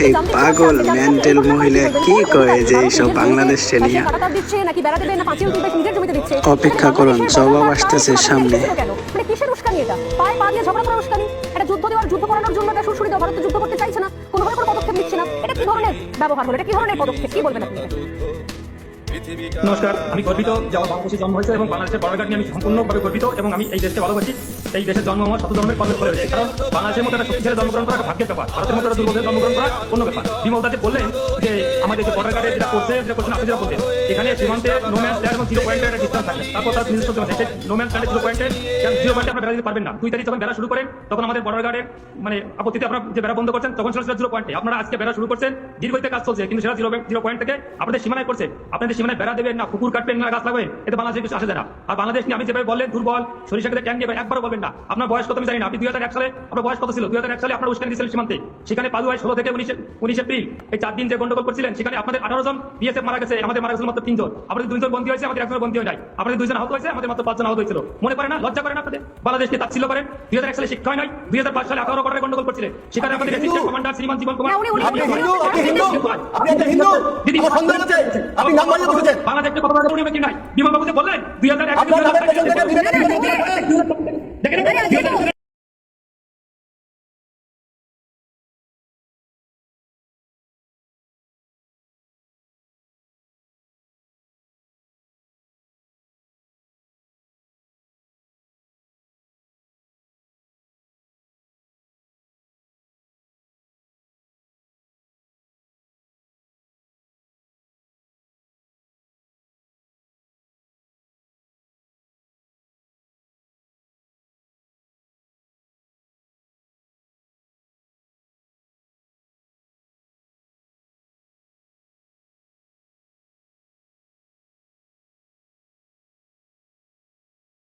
এই পাগল মেন্টাল মহিলা কি কয় যে এইসব বাংলাদেশ নিয়ে অপেক্ষা করুন, জবাব আসতেছে সামনে। মানে কিসের উস্কানি এটা? পায়ে পা দিয়ে ঝগড়া করার উস্কানি? এটা যুদ্ধ দেওয়ার, যুদ্ধ করানোর জন্য এটা সুরসুরি দেওয়া, ভারত যুদ্ধ করতে চাইছে না, কোনোভাবে কোনো পদক্ষেপ নিচ্ছে না। এটা কি ধরনের ব্যবহার হলো? এটা কি ধরনের পদক্ষেপ? কি বলবেন আপনি? নমস্কার, আমি গর্বিত যে আমার বাংলাদেশে জন্ম হয়েছে এবং বাংলাদেশের বর্ডার নিয়ে আমি সম্পূর্ণভাবে গর্বিত এবং আমি এই দেশকে ভালোবাসি। এই দেশের জন্ম আমার শত জন্মের কর্মের ফলে হয়েছে, কারণ বাংলাদেশের মতো একটা শক্তিশালী জন্মগ্রহণ করা একটা ভাগ্যের ব্যাপার, ভারতের মতো একটা দুর্বলের জন্মগ্রহণ করা অন্য ব্যাপার। বিমলদা যে বললেন যে আমাদের যে বর্ডার গার্ডে যেটা করছে, যেটা করছেন আপনি যেটা বলছেন, এখানে সীমান্তে নোম্যান্স ল্যান্ড এবং 0 পয়েন্টের একটা ডিস্টেন্স থাকে, তারপর তার নিজস্ব জন্য সেই নোম্যান্স ল্যান্ডে 0 পয়েন্টে 0 পয়েন্টে আপনারা বেড়া দিতে পারবেন না। 2 তারিখ যখন বেড়া শুরু করেন তখন আমাদের বর্ডার গার্ডের মানে আপত্তিতে আপনারা যে বেড়া বন্ধ করছেন তখন সেটা 0 পয়েন্টে। আপনারা আজকে বেড়া শুরু করছেন, দীর্ঘতে কাজ চলছে, কিন্তু সেটা 0 পয়েন্ট থেকে আপনাদের সীমানায় করছে। আপনাদের সীমানায় বেড়া দেবেন না, কুকুর কাটবেন না, গাছ লাগাবেন, এতে বাংলাদেশে কিছু আসে যায় না। আর বাংলাদেশ নিয়ে আমি যেভাবে বললেন দুর্বল, সরিষাকে ট্যাঙ্ক দিয়ে একবারও বলবেন না। আপনার বয়স কত আমি জানি না, আপনি 2001 সালে আপনার বয়স কত ছিল? 2001 সালে আপনার উস্কানি দিয়েছিলেন সীমান্তে, সেখানে পালু হয় 16 থেকে 19 এপ্রিল, এই 4 দিন যে গন্ডগোল করছিলেন সেখানে আপনাদের 18 জন বিএসএফ মারা গেছে, আমাদের মারা গেছিল মাত্র 3 জন। আপনাদের 2 জন বন্দী হয়েছে, আমাদের 1 জন বন্দী হয় নাই। আপনাদের 2 জন আহত হয়েছে, আমাদের মাত্র 5 জন আহত হয়েছিল। মনে করেন না? লজ্জা করেন আপনাদের? বাংলাদেশকে তাচ্ছিল্য করেন। 2001 সালে শিক্ষা হয় নাই, 2005 সালে 18 বর্ডারে গন্ডগোল করছিলেন, সেখানে আমাদের রেজিস্ট্রেট কমান্ডার শ্রীমান জীবন কুমার বাংলাদেশকে কথা বলার পরিবেশ নাই। বিমান বাবু যে বললেন 2001